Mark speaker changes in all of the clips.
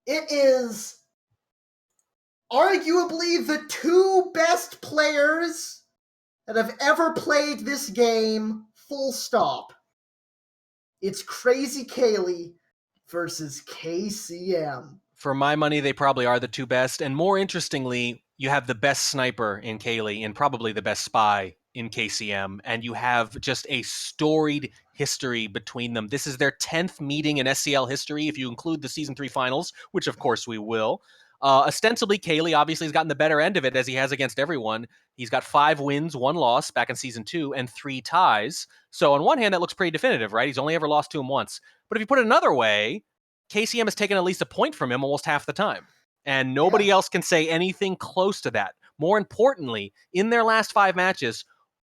Speaker 1: It is arguably the two best players that have ever played this game, full stop. It's KrazyCaley versus KCM.
Speaker 2: For my money, they probably are the two best. And more interestingly, you have the best sniper in Kaylee and probably the best spy in KCM. And you have just a storied history between them. This is their 10th meeting in SCL history, if you include the Season 3 finals, which of course we will. Ostensibly, Kaylee obviously has gotten the better end of it, as he has against everyone. He's got 5 wins, 1 loss back in Season 2, and 3 ties. So on one hand, that looks pretty definitive, right? He's only ever lost to him once. But if you put it another way, KCM has taken at least a point from him almost half the time. And nobody else can say anything close to that. More importantly, in their last 5 matches,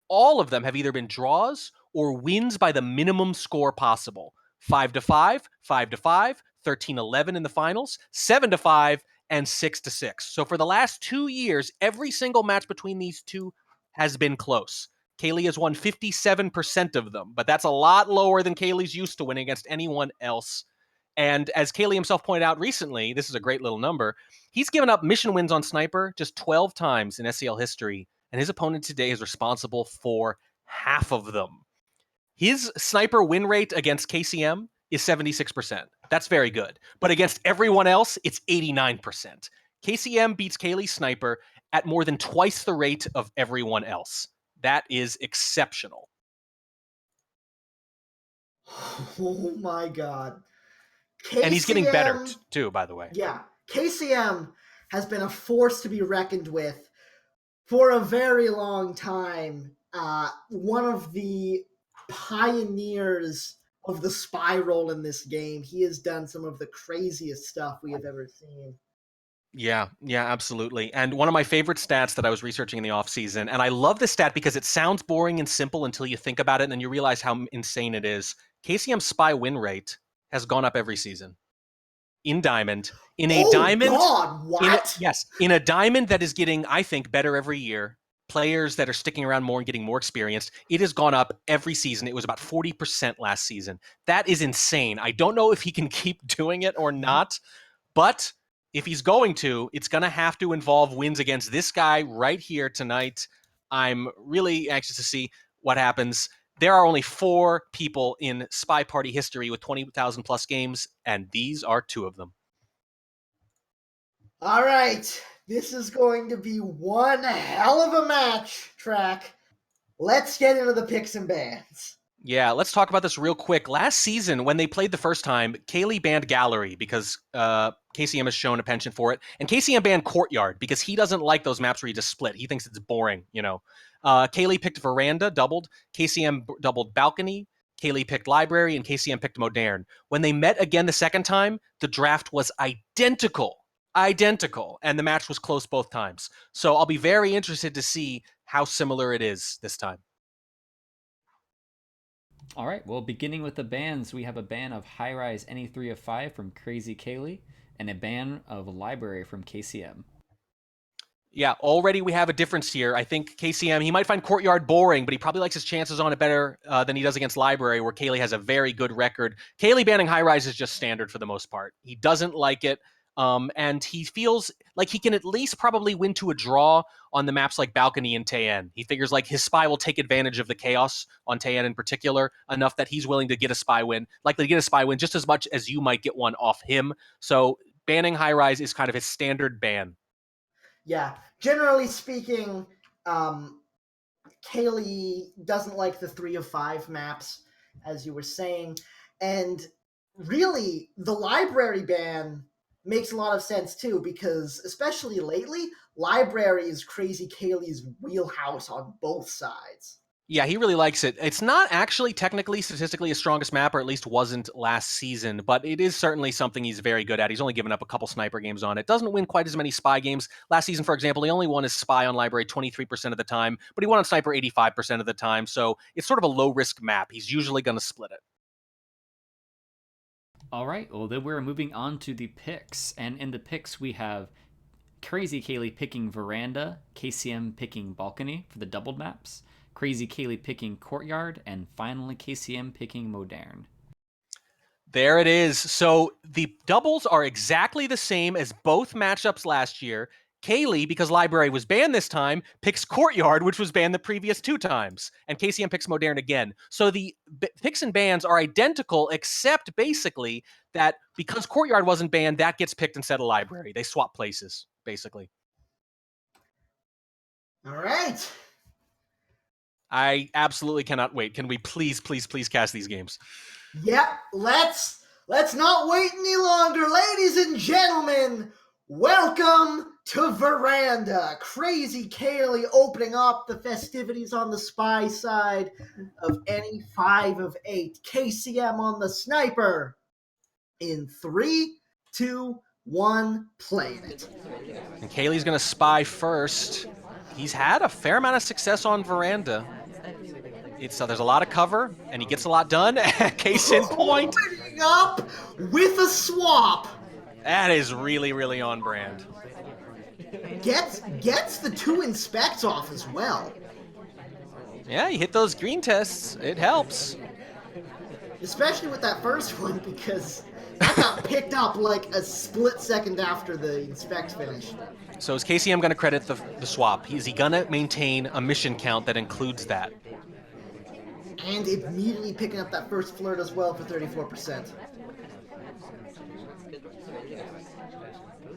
Speaker 2: all of them have either been draws or wins by the minimum score possible. 5-5, 5-5, 13-11 in the finals, 7-5, and 6-6. So for the last 2 years, every single match between these two has been close. Kaylee has won 57% of them, but that's a lot lower than Kaylee's used to winning against anyone else. And as Kaylee himself pointed out recently, this is a great little number, he's given up mission wins on Sniper just 12 times in SCL history, and his opponent today is responsible for half of them. His Sniper win rate against KCM is 76%. That's very good. But against everyone else, it's 89%. KCM beats Kaylee Sniper at more than twice the rate of everyone else. That is exceptional.
Speaker 1: Oh my god. KCM,
Speaker 2: and he's getting better too, by the way.
Speaker 1: Yeah. KCM has been a force to be reckoned with for a very long time. One of the pioneers of the spy role in this game. He has done some of the craziest stuff we have ever seen.
Speaker 2: Yeah, absolutely. And one of my favorite stats that I was researching in the offseason, and I love this stat because it sounds boring and simple until you think about it and then you realize how insane it is. KCM's spy win rate has gone up every season. In Diamond. In a Diamond.
Speaker 1: God, what?
Speaker 2: In a Diamond that is getting, I think, better every year. Players that are sticking around more and getting more experienced. It has gone up every season. It was about 40% last season. That is insane. I don't know if he can keep doing it or not, but if he's going to, it's going to have to involve wins against this guy right here tonight. I'm really anxious to see what happens. There are only 4 people in SpyParty history with 20,000 plus games, and these are 2 of them.
Speaker 1: All right. This is going to be one hell of a match, Track. Let's get into the picks and bans.
Speaker 2: Yeah, let's talk about this real quick. Last season, when they played the first time, Kaylee banned Gallery because KCM has shown a penchant for it. And KCM banned Courtyard because he doesn't like those maps where you just split. He thinks it's boring, you know. Kaylee picked Veranda, doubled. KCM doubled Balcony. Kaylee picked Library, and KCM picked Modern. When they met again the second time, the draft was identical. And the match was close both times. So I'll be very interested to see how similar it is this time.
Speaker 3: All right, well, beginning with the bans, we have a ban of High Rise Any 3 of 5 from KrazyCaley and a ban of Library from KCM.
Speaker 2: Yeah, already we have a difference here. I think KCM, he might find Courtyard boring, but he probably likes his chances on it better than he does against Library, where Kaylee has a very good record. Kaylee banning High Rise is just standard for the most part. He doesn't like it, and he feels like he can at least probably win to a draw on the maps like Balcony and Tayen. He figures like his spy will take advantage of the chaos on Tayen in particular enough that he's willing to get a spy win, likely to get a spy win just as much as you might get one off him. So banning High Rise is kind of his standard ban.
Speaker 1: Yeah, generally speaking, Kaylee doesn't like the 3 of 5 maps, as you were saying, and really, the Library ban makes a lot of sense too, because especially lately, Library is KrazyCaley's wheelhouse on both sides.
Speaker 2: Yeah, he really likes it. It's not actually technically, statistically, his strongest map, or at least wasn't last season, but it is certainly something he's very good at. He's only given up a couple sniper games on it. Doesn't win quite as many spy games. Last season, for example, he only won his spy on Library 23% of the time, but he won on sniper 85% of the time, so it's sort of a low-risk map. He's usually going to split it.
Speaker 3: All right, well, then we're moving on to the picks, and in the picks we have KrazyCaley picking Veranda, KCM picking Balcony for the doubled maps, KrazyCaley picking Courtyard, and finally KCM picking Modern.
Speaker 2: There it is. So the doubles are exactly the same as both matchups last year. Kaylee, because Library was banned this time, picks Courtyard, which was banned the previous 2 times. And KCM picks Modern again. So the picks and bans are identical, except basically that because Courtyard wasn't banned, that gets picked instead of Library. They swap places, basically.
Speaker 1: All right.
Speaker 2: I absolutely cannot wait. Can we please cast these games?
Speaker 1: Yep, let's not wait any longer. Ladies and gentlemen, welcome to Veranda. KrazyCaley opening up the festivities on the spy side of any 5 of 8. KCM on the sniper. In 3, 2, 1, playing it.
Speaker 2: And Kaylee's going to spy first. He's had a fair amount of success on Veranda. There's a lot of cover, and he gets a lot done. Case in point.
Speaker 1: Opening up with a swap.
Speaker 2: That is really, really on brand.
Speaker 1: Gets the 2 inspects off as well.
Speaker 2: Yeah, you hit those green tests. It helps.
Speaker 1: Especially with that first one, because that got picked up like a split second after the inspect finish.
Speaker 2: So is KCM going to credit the swap? Is he going to maintain a mission count that includes that?
Speaker 1: And immediately picking up that first flirt as well for 34%.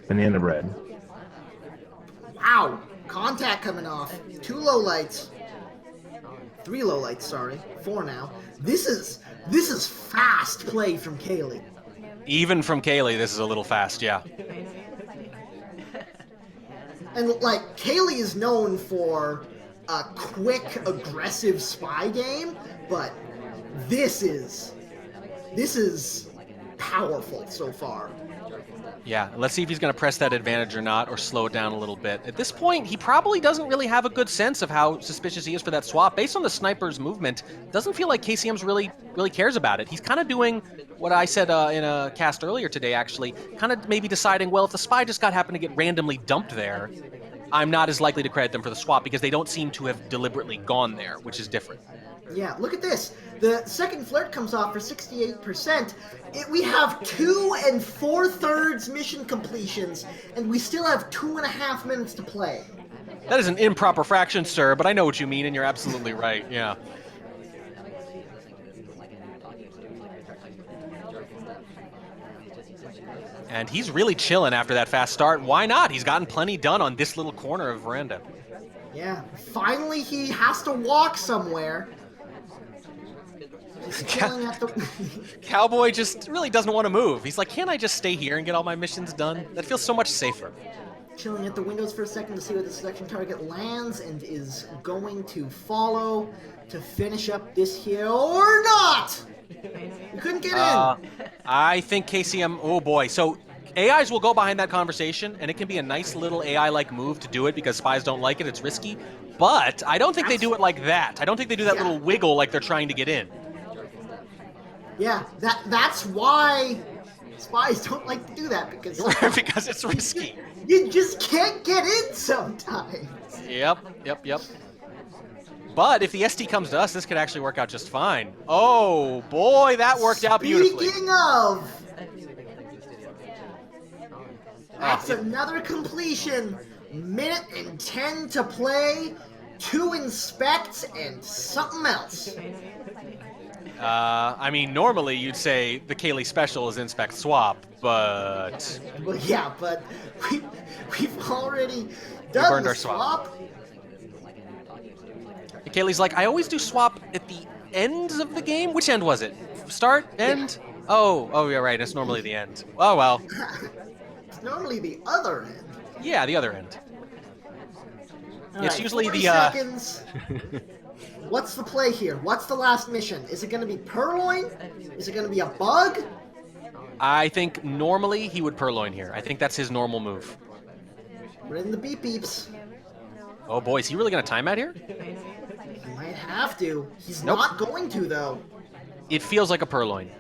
Speaker 4: Banana bread.
Speaker 1: Wow! Contact coming off. 2 low lights. 3 low lights, sorry. 4 now. This is fast play from Kaylee.
Speaker 2: Even from Kaylee, this is a little fast, yeah.
Speaker 1: And like, Kaylee is known for a quick, aggressive spy game, but this is powerful so far.
Speaker 2: Yeah, let's see if he's going to press that advantage or not, or slow it down a little bit. At this point, he probably doesn't really have a good sense of how suspicious he is for that swap. Based on the sniper's movement, doesn't feel like KCM's really cares about it. He's kind of doing what I said in a cast earlier today, actually. Kind of maybe deciding, well, if the spy just happened to get randomly dumped there, I'm not as likely to credit them for the swap because they don't seem to have deliberately gone there, which is different.
Speaker 1: Yeah, look at this. The second flirt comes off for 68%. We have 2 4/3 mission completions, and we still have 2.5 minutes to play.
Speaker 2: That is an improper fraction, sir, but I know what you mean, and you're absolutely right, yeah. And he's really chilling after that fast start. Why not? He's gotten plenty done on this little corner of Veranda.
Speaker 1: Yeah, finally he has to walk somewhere. Just chilling at the...
Speaker 2: Cowboy just really doesn't want to move. He's like, can't I just stay here and get all my missions done? That feels so much safer.
Speaker 1: Chilling at the windows for a second to see where the selection target lands and is going to follow to finish up this here or not! We couldn't get in.
Speaker 2: I think KCM, oh boy. So AIs will go behind that conversation, and it can be a nice little AI-like move to do it because spies don't like it. It's risky. But I don't think they do it like that. I don't think they do that little wiggle like they're trying to get in.
Speaker 1: Yeah, that's why spies don't like to do that, because
Speaker 2: because it's risky.
Speaker 1: You just can't get in sometimes.
Speaker 2: Yep. But if the ST comes to us, this could actually work out just fine. Oh boy, that worked out beautifully.
Speaker 1: Speaking of, that's another completion. 1:10 to play, 2 inspects, and something else.
Speaker 2: I mean, normally you'd say the Kaylee special is inspect swap, but...
Speaker 1: Well, yeah, but we've already done the swap.
Speaker 2: Kaylee's like, I always do swap at the ends of the game. Which end was it? Start? End? Yeah. Oh, yeah, right. It's normally the end. Oh, well.
Speaker 1: It's normally the other end.
Speaker 2: Yeah, the other end.
Speaker 1: All
Speaker 2: it's
Speaker 1: right,
Speaker 2: usually
Speaker 1: 40
Speaker 2: the...
Speaker 1: seconds. What's the play here? What's the last mission? Is it going to be Purloin? Is it going to be a bug?
Speaker 2: I think normally he would Purloin here. I think that's his normal move.
Speaker 1: We're in the beep beeps.
Speaker 2: Oh boy, is he really going to time out here?
Speaker 1: He might have to. He's not going to, though.
Speaker 2: It feels like a Purloin.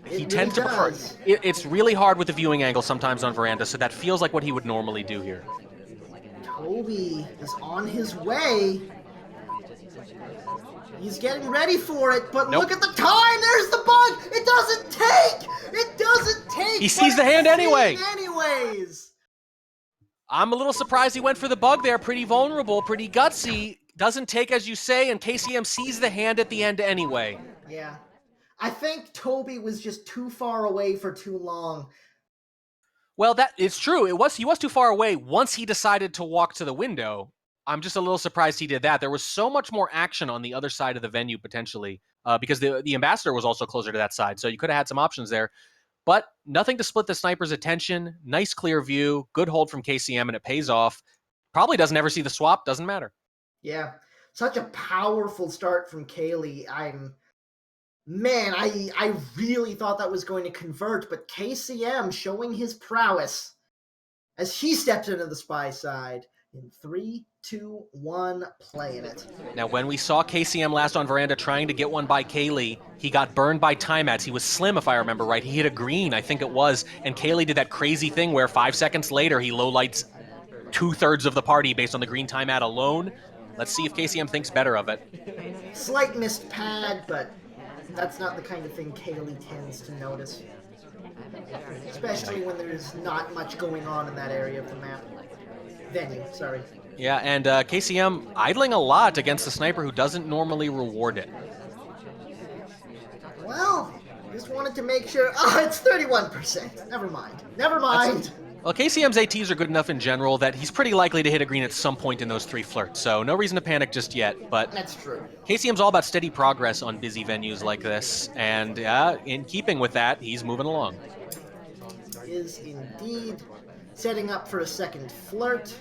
Speaker 2: He tends to prefer.
Speaker 1: Does.
Speaker 2: It's really hard with the viewing angle sometimes on Veranda, so that feels like what he would normally do here.
Speaker 1: Toby is on his way. He's getting ready for it, but
Speaker 2: Nope.
Speaker 1: look at the time! There's the bug! It doesn't take! It doesn't take!
Speaker 2: He sees the hand anyway!
Speaker 1: Anyways!
Speaker 2: I'm a little surprised he went for the bug there. Pretty vulnerable, pretty gutsy. Doesn't take, as you say, and KCM sees the hand at the end anyway.
Speaker 1: Yeah. I think Toby was just too far away for too long.
Speaker 2: Well, that it's true. He was too far away once he decided to walk to the window. I'm just a little surprised he did that. There was so much more action on the other side of the venue, potentially, because the ambassador was also closer to that side. So you could have had some options there. But nothing to split the sniper's attention. Nice clear view. Good hold from KCM, and it pays off. Probably doesn't ever see the swap. Doesn't matter.
Speaker 1: Yeah. Such a powerful start from Kaylee. Man, I really thought that was going to convert, but KCM showing his prowess as he steps into the spy side. In 3, 2, 1, playing it.
Speaker 2: Now, when we saw KCM last on Veranda trying to get one by Kaylee, he got burned by timeouts. He was slim, if I remember right. He hit a green, I think it was, and Kaylee did that crazy thing where 5 seconds later he lowlights 2/3 of the party based on the green timeout alone. Let's see if KCM thinks better of it.
Speaker 1: Slight missed pad, but that's not the kind of thing Kaylee tends to notice. Especially when there's not much going on in that area of the map. Venue, sorry.
Speaker 2: Yeah, and KCM idling a lot against the sniper who doesn't normally reward it.
Speaker 1: Well, just wanted to make sure. Oh, it's 31%. Never mind. Never mind.
Speaker 2: Well, KCM's ATs are good enough in general that he's pretty likely to hit a green at some point in those 3 flirts, so no reason to panic just yet, but
Speaker 1: That's true.
Speaker 2: KCM's all about steady progress on busy venues like this, and in keeping with that, he's moving along.
Speaker 1: Is indeed setting up for a second flirt.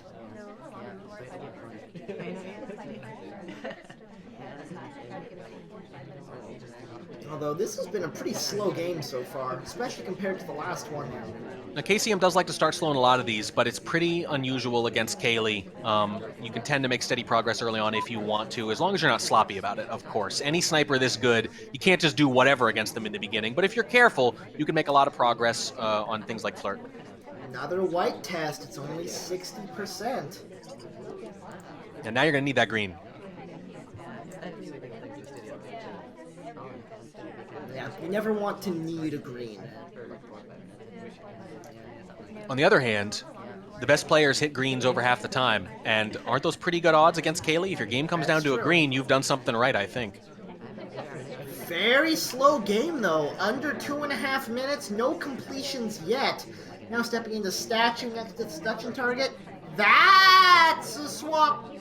Speaker 1: Although this has been a pretty slow game so far, especially compared to the last one.
Speaker 2: Now, KCM does like to start slowing a lot of these, but it's pretty unusual against Kaylee. You can tend to make steady progress early on if you want to, as long as you're not sloppy about it, of course. Any sniper this good, you can't just do whatever against them in the beginning, but if you're careful, you can make a lot of progress on things like flirt.
Speaker 1: Another white test, it's only 60%.
Speaker 2: And now you're going to need that green.
Speaker 1: Yeah, you never want to need a green.
Speaker 2: On the other hand, the best players hit greens over half the time, and aren't those pretty good odds against Kaylee? If your game comes down to a green, you've done something right, I think.
Speaker 1: Very slow game, though. Under 2.5 minutes, no completions yet. Now stepping into statue next to the seduction target. That's a swap.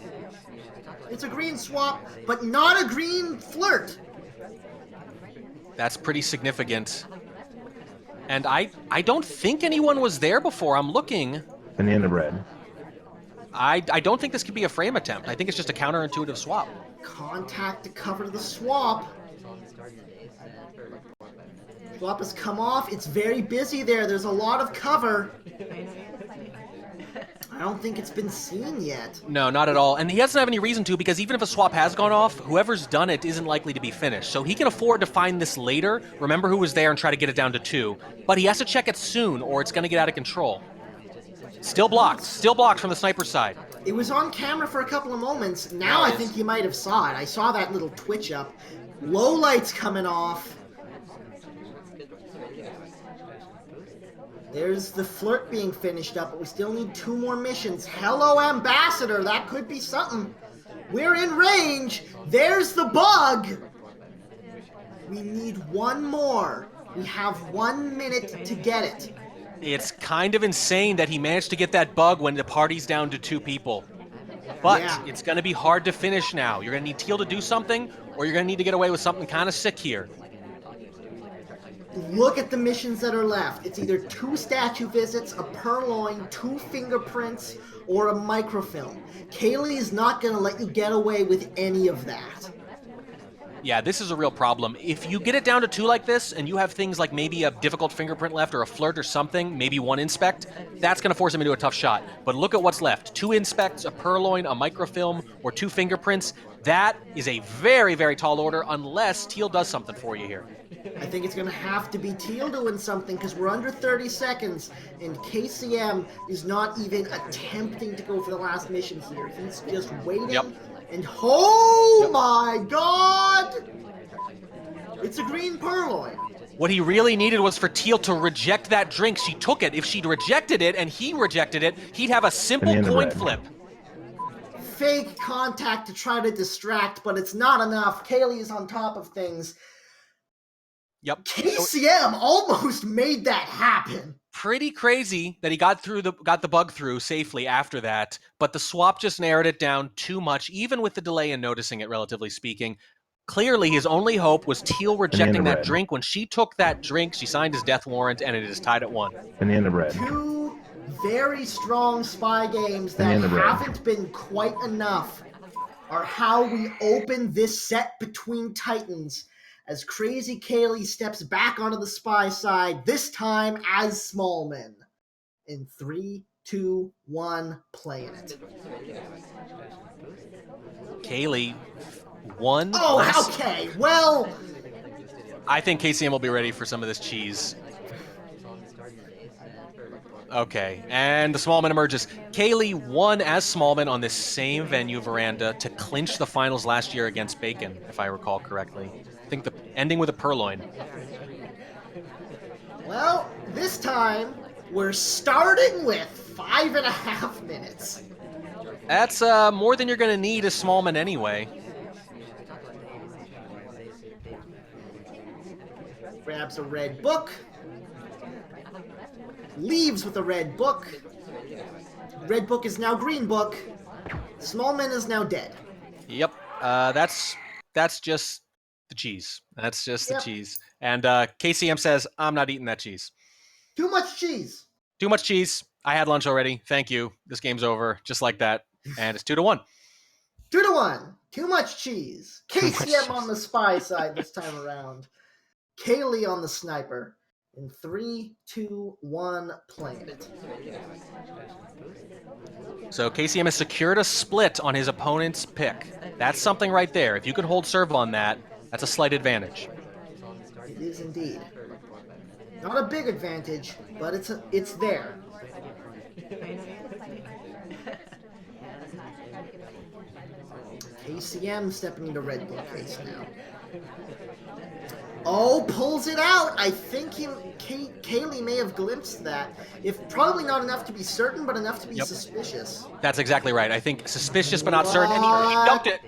Speaker 1: It's a green swap, but not a green flirt.
Speaker 2: That's pretty significant. And I don't think anyone was there before. I'm looking.
Speaker 4: Banana bread.
Speaker 2: I don't think this could be a frame attempt. I think it's just a counterintuitive swap.
Speaker 1: Contact to cover the swap. Swap has come off. It's very busy there. There's a lot of cover. I don't think it's been seen yet.
Speaker 2: No, not at all. And he doesn't have any reason to, because even if a swap has gone off, whoever's done it isn't likely to be finished. So he can afford to find this later, remember who was there, and try to get it down to 2. But he has to check it soon, or it's going to get out of control. Still blocked from the sniper side.
Speaker 1: It was on camera for a couple of moments. Now I think you might have saw it. I saw that little twitch up. Low lights coming off. There's the flirt being finished up, but we still need 2 more missions. Hello, Ambassador. That could be something. We're in range. There's the bug. We need 1 more. We have 1 minute to get it.
Speaker 2: It's kind of insane that he managed to get that bug when the party's down to 2 people. But it's going to be hard to finish now. You're going to need Teal to do something, or you're going to need to get away with something kind of sick here.
Speaker 1: Look at the missions that are left. It's either 2 statue visits, a purloin, 2 fingerprints, or a microfilm. Kaylee is not going to let you get away with any of that.
Speaker 2: Yeah, this is a real problem. If you get it down to 2 like this, and you have things like maybe a difficult fingerprint left or a flirt or something, maybe 1 inspect, that's going to force him into a tough shot. But look at what's left. 2 inspects, a purloin, a microfilm, or 2 fingerprints. That is a very, very tall order unless Teal does something for you here.
Speaker 1: I think it's going to have to be Teal doing something because we're under 30 seconds, and KCM is not even attempting to go for the last mission here. He's just waiting And oh my god! It's a green purloin.
Speaker 2: What he really needed was for Teal to reject that drink. She took it. If she'd rejected it and he rejected it, he'd have a simple coin flip.
Speaker 1: Fake contact to try to distract, but it's not enough. Kaylee is on top of things.
Speaker 2: Yep.
Speaker 1: KCM almost made that happen.
Speaker 2: Pretty crazy that he got the bug through safely after that, but the swap just narrowed it down too much, even with the delay in noticing it, relatively speaking. Clearly, his only hope was Teal rejecting that drink. When she took that drink, she signed his death warrant, and it is tied at 1.
Speaker 4: Banana bread.
Speaker 1: Two very strong spy games that haven't been quite enough are how we open this set between Titans as KrazyCaley steps back onto the spy side, this time as Smallman. In 3, 2, 1, playing it.
Speaker 2: Kaylee won.
Speaker 1: Oh, okay. Well,
Speaker 2: I think KCM will be ready for some of this cheese. Okay, and the Smallman emerges. Kaylee won as Smallman on this same venue, Veranda, to clinch the finals last year against Bacon, if I recall correctly. I think the ending with a purloin.
Speaker 1: Well, this time we're starting with 5.5 minutes.
Speaker 2: That's more than you're going to need as Smallman anyway.
Speaker 1: Grabs a red book. Leaves with a red book. Red book is now green book. Smallman is now dead.
Speaker 2: Yep, that's just the cheese. That's just the cheese. And KCM says, I'm not eating that cheese.
Speaker 1: Too much cheese.
Speaker 2: Too much cheese. I had lunch already. Thank you. This game's over. Just like that. And it's 2-1.
Speaker 1: 2-1. Too much cheese. KCM on the spy side this time around. Kaylee on the sniper. In 3, 2, 1, playing it.
Speaker 2: So KCM has secured a split on his opponent's pick. That's something right there. If you can hold serve on that, that's a slight advantage.
Speaker 1: It is indeed. Not a big advantage, but it's there. KCM stepping into red bookcase now. Oh, pulls it out. I think Kaylee may have glimpsed that. If probably not enough to be certain, but enough to be suspicious.
Speaker 2: That's exactly right. I think suspicious, but not certain. And he dumped it.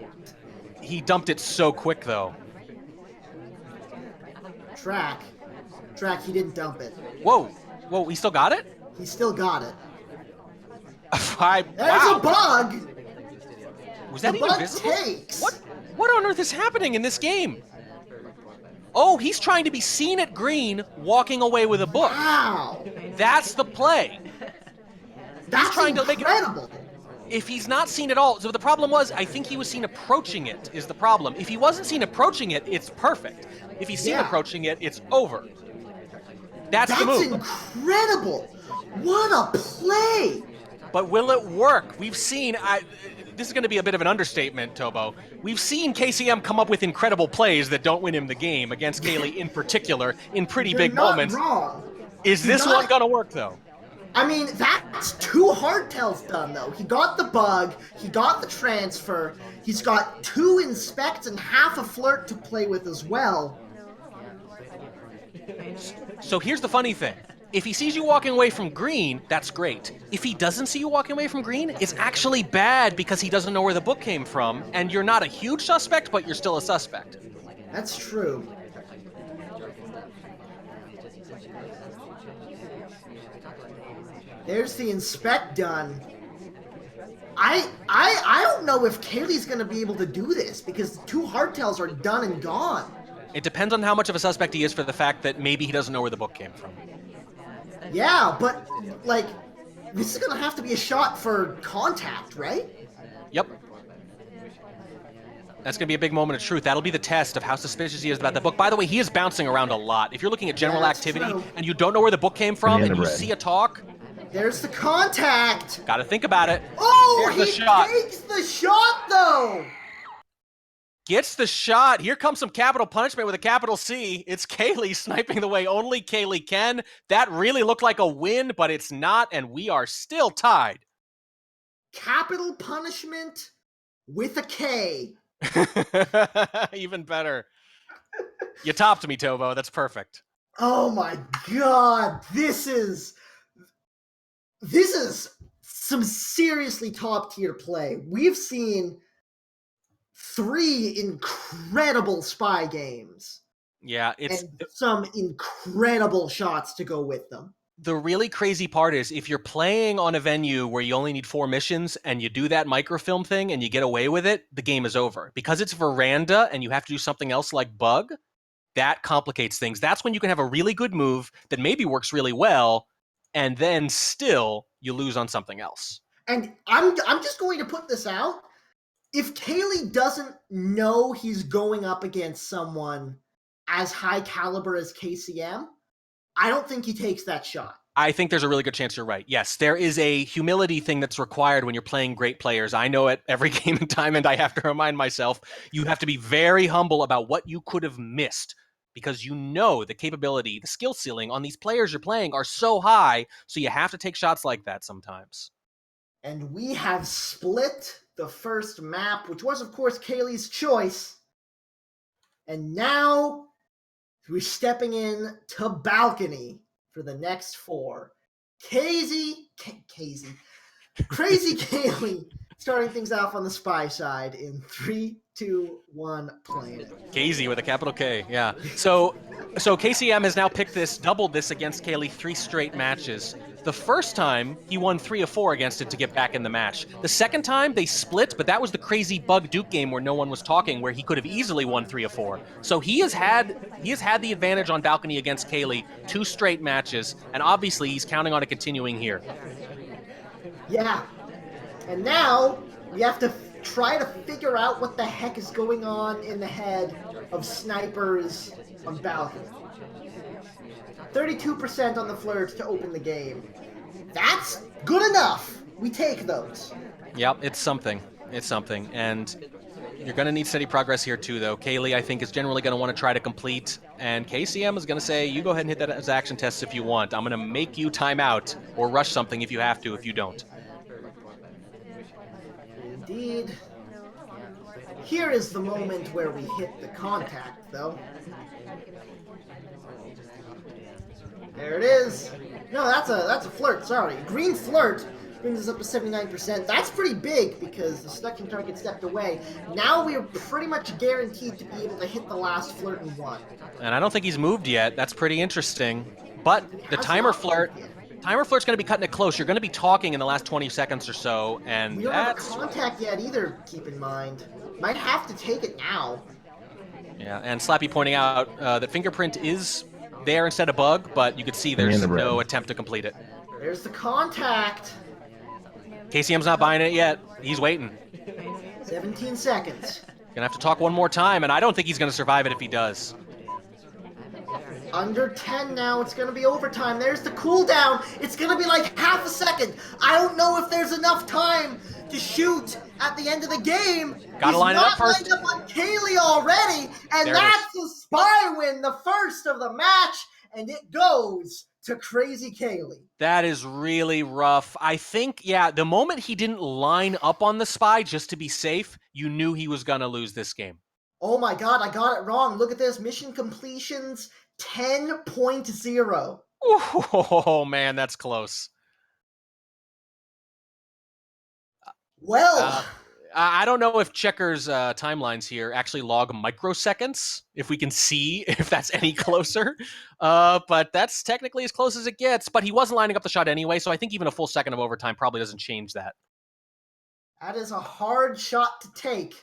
Speaker 2: He dumped it so quick, though.
Speaker 1: Track, he didn't dump it.
Speaker 2: Whoa, he still got it?
Speaker 1: He still got it.
Speaker 2: There's
Speaker 1: a bug!
Speaker 2: Was that even visible?
Speaker 1: Takes.
Speaker 2: What on earth is happening in this game? Oh, he's trying to be seen at green, walking away with a book.
Speaker 1: Wow.
Speaker 2: That's the play.
Speaker 1: That's
Speaker 2: trying
Speaker 1: incredible.
Speaker 2: To make it, if he's not seen at all, so the problem was, I think he was seen approaching it, is the problem. If he wasn't seen approaching it, it's perfect. If he's seen approaching it, it's over. That's the move.
Speaker 1: That's incredible. What a play.
Speaker 2: But will it work? We've seen... This is going to be a bit of an understatement, Tobo. We've seen KCM come up with incredible plays that don't win him the game, against Kaylee in particular, in pretty big moments.
Speaker 1: Wrong.
Speaker 2: Is this one going to work, though?
Speaker 1: I mean, that's 2 hardtails done, though. He got the bug, he got the transfer, he's got 2 inspects and half a flirt to play with as well.
Speaker 2: So here's the funny thing. If he sees you walking away from green, that's great. If he doesn't see you walking away from green, it's actually bad because he doesn't know where the book came from, and you're not a huge suspect, but you're still a suspect.
Speaker 1: That's true. There's the inspect done. I don't know if Kaylee's going to be able to do this because the 2 hardtails are done and gone.
Speaker 2: It depends on how much of a suspect he is for the fact that maybe he doesn't know where the book came from.
Speaker 1: Yeah, but, like, this is going to have to be a shot for contact, right?
Speaker 2: Yep. That's going to be a big moment of truth. That'll be the test of how suspicious he is about the book. By the way, he is bouncing around a lot. If you're looking at general activity and you don't know where the book came from and you see a talk...
Speaker 1: There's the contact!
Speaker 2: Gotta think about it.
Speaker 1: Oh,
Speaker 2: he
Speaker 1: takes the shot, though!
Speaker 2: Gets the shot. Here comes some capital punishment with a capital C. It's Kaylee sniping the way only Kaylee can. That really looked like a win, but it's not, and we are still tied.
Speaker 1: Capital punishment with a K.
Speaker 2: Even better. You topped me, Tovo. That's perfect.
Speaker 1: Oh my god, this is some seriously top tier play. We've seen 3 incredible spy games.
Speaker 2: Yeah, it's
Speaker 1: and some incredible shots to go with them.
Speaker 2: The really crazy part is if you're playing on a venue where you only need 4 missions and you do that microfilm thing and you get away with it, the game is over. Because it's Veranda and you have to do something else like bug, that complicates things. That's when you can have a really good move that maybe works really well, and then still you lose on something else.
Speaker 1: And I'm just going to put this out. If Kaylee doesn't know he's going up against someone as high caliber as KCM, I don't think he takes that shot.
Speaker 2: I think there's a really good chance you're right. Yes, there is a humility thing that's required when you're playing great players. I know it every game and time, and I have to remind myself, you have to be very humble about what you could have missed, because you know the capability, the skill ceiling on these players you're playing are so high, so you have to take shots like that sometimes.
Speaker 1: And we have split the first map, which was, of course, Kaylee's choice. And now we're stepping in to balcony for the next 4. KrazyCaley starting things off on the spy side in 3, 2, 1, playing it.
Speaker 2: Kayzy with a capital K, yeah. So KCM has now doubled this against Kaylee 3 straight matches. The first time, he won 3 of 4 against it to get back in the match. The second time, they split, but that was the crazy Bug Duke game where no one was talking, where he could have easily won 3 of 4. So he has had the advantage on balcony against Kaylee 2 straight matches, and obviously he's counting on it continuing here.
Speaker 1: Yeah. And now we have to try to figure out what the heck is going on in the head of snipers on balcony. 32% on the flirts to open the game. That's good enough. We take those.
Speaker 2: Yep, it's something. It's something. And you're going to need steady progress here too, though. Kaylee, I think, is generally going to want to try to complete, and KCM is going to say, you go ahead and hit that as action tests if you want. I'm going to make you time out or rush something if you have to, if you don't.
Speaker 1: Indeed. Here is the moment where we hit the contact, though. There it is. No, that's a flirt, sorry. Green flirt brings us up to 79%. That's pretty big because the stucking target stepped away. Now we are pretty much guaranteed to be able to hit the last flirt in 1.
Speaker 2: And I don't think he's moved yet. That's pretty interesting. But the timer flirt's going to be cutting it close. You're going to be talking in the last 20 seconds or so, and
Speaker 1: we don't have a contact yet either, keep in mind. Might have to take it now.
Speaker 2: Yeah, and Slappy pointing out that fingerprint is there instead of bug, but you could see there's no attempt to complete it.
Speaker 1: There's the contact.
Speaker 2: KCM's not buying it yet. He's waiting.
Speaker 1: 17 seconds.
Speaker 2: Gonna have to talk one more time, and I don't think he's gonna survive it if he does.
Speaker 1: Under 10 now. It's going to be overtime. There's the cooldown. It's going to be like half a second. I don't know if there's enough time to shoot at the end of the game.
Speaker 2: Gotta line it up first.
Speaker 1: He's not lined up on Kaylee already, and that's the spy win, the first of the match, and it goes to KrazyCaley.
Speaker 2: That is really rough. I think, yeah, the moment he didn't line up on the spy just to be safe, you knew he was gonna lose this game.
Speaker 1: Oh my god, I got it wrong. Look at this. Mission completions 10.0.
Speaker 2: Oh man, that's close.
Speaker 1: Well,
Speaker 2: I don't know if Checker's timelines here actually log microseconds, if we can see if that's any closer. But that's technically as close as it gets. But he wasn't lining up the shot anyway, so I think even a full second of overtime probably doesn't change that.
Speaker 1: That is a hard shot to take.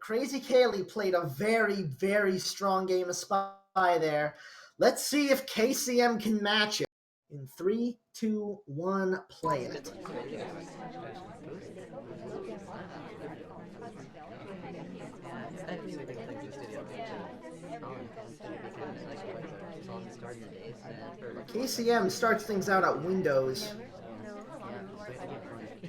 Speaker 1: KrazyCaley played a very, very strong game of spy there. Let's see if KCM can match it. In 3, 2, 1, play it. KCM starts things out at Windows.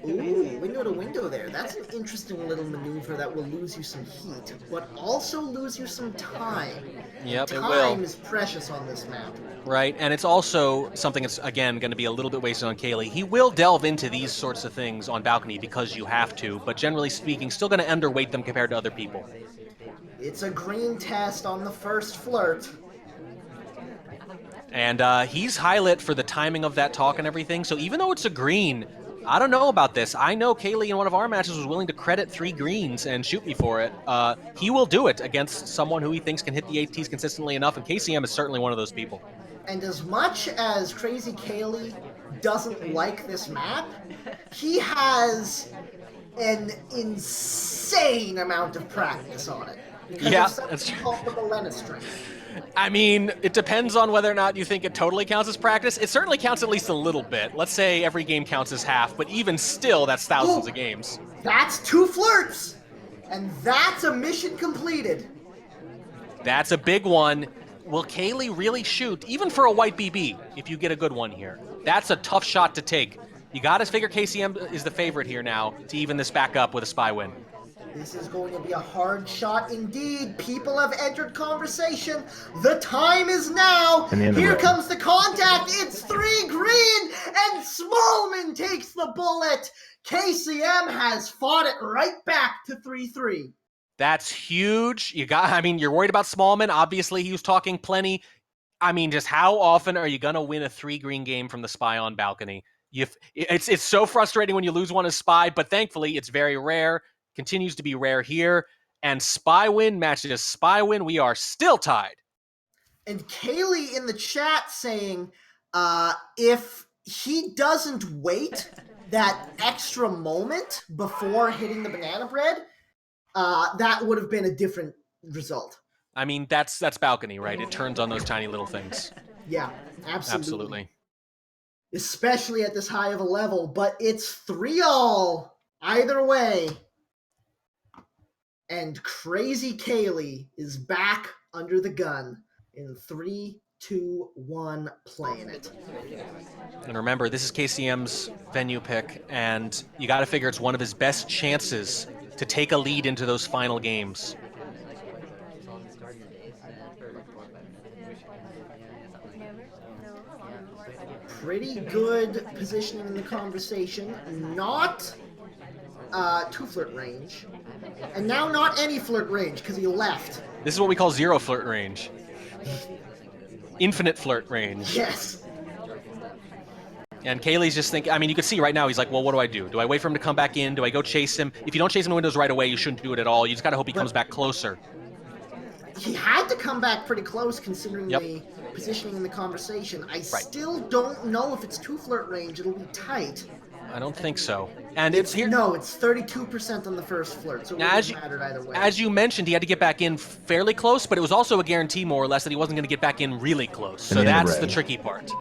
Speaker 1: Ooh, window to window there. That's an interesting little maneuver that will lose you some heat, but also lose you some time.
Speaker 2: Yep, it will.
Speaker 1: Time is precious on this map.
Speaker 2: Right, and it's also something that's, again, going to be a little bit wasted on Kaylee. He will delve into these sorts of things on balcony because you have to, but generally speaking, still going to underweight them compared to other people.
Speaker 1: It's a green test on the first flirt.
Speaker 2: And he's highlit for the timing of that talk and everything, so even though it's a green, I don't know about this. I know Kaylee in one of our matches was willing to credit 3 greens and shoot me for it. He will do it against someone who he thinks can hit the ATs consistently enough, and KCM is certainly one of those people.
Speaker 1: And as much as KrazyCaley doesn't like this map, he has an insane amount of practice on it. Because
Speaker 2: Yeah,
Speaker 1: of something called the Millennium string.
Speaker 2: I mean, it depends on whether or not you think it totally counts as practice. It certainly counts at least a little bit. Let's say every game counts as half, but even still, that's thousands of games.
Speaker 1: That's 2 flirts! And that's a mission completed.
Speaker 2: That's a big one. Will Kaylee really shoot, even for a white BB, if you get a good one here? That's a tough shot to take. You gotta figure KCM is the favorite here now to even this back up with a spy win.
Speaker 1: This is going to be a hard shot indeed. People have entered conversation. The time is now. Here comes the contact. It's 3 green, and Smallman takes the bullet. KCM has fought it right back to 3-3.
Speaker 2: That's huge. You're worried about Smallman. Obviously, he was talking plenty. I mean, just how often are you gonna win a 3 green game from the spy on balcony? It's so frustrating when you lose one as spy, but thankfully it's very rare. Continues to be rare here, and spy win matches spy win. We are still tied.
Speaker 1: And Kaylee in the chat saying, if he doesn't wait that extra moment before hitting the banana bread, that would have been a different result.
Speaker 2: I mean, that's balcony, right? It turns on those tiny little things.
Speaker 1: Yeah, absolutely.
Speaker 2: Absolutely.
Speaker 1: Especially at this high of a level, but it's 3-all either way. And KrazyCaley is back under the gun in 3, 2, 1, playing it.
Speaker 2: And remember, this is KCM's venue pick, and you got to figure it's one of his best chances to take a lead into those final games.
Speaker 1: Pretty good positioning in the conversation. Not 2 flirt range. And now not any flirt range because he left.
Speaker 2: This is what we call 0 flirt range. Infinite flirt range.
Speaker 1: Yes.
Speaker 2: And Kaylee's just thinking, I mean, you can see right now, he's like, well, what do I do? Do I wait for him to come back in? Do I go chase him? If you don't chase him in windows right away, you shouldn't do it at all. You just got to hope he comes back closer.
Speaker 1: He had to come back pretty close considering the positioning in the conversation. I still don't know if it's 2 flirt range. It'll be tight.
Speaker 2: I don't think so. And it's here.
Speaker 1: No, it's 32% on the first flirt, so it wouldn't matter either way.
Speaker 2: As you mentioned, he had to get back in fairly close, but it was also a guarantee, more or less, that he wasn't going to get back in really close. So that's the tricky part.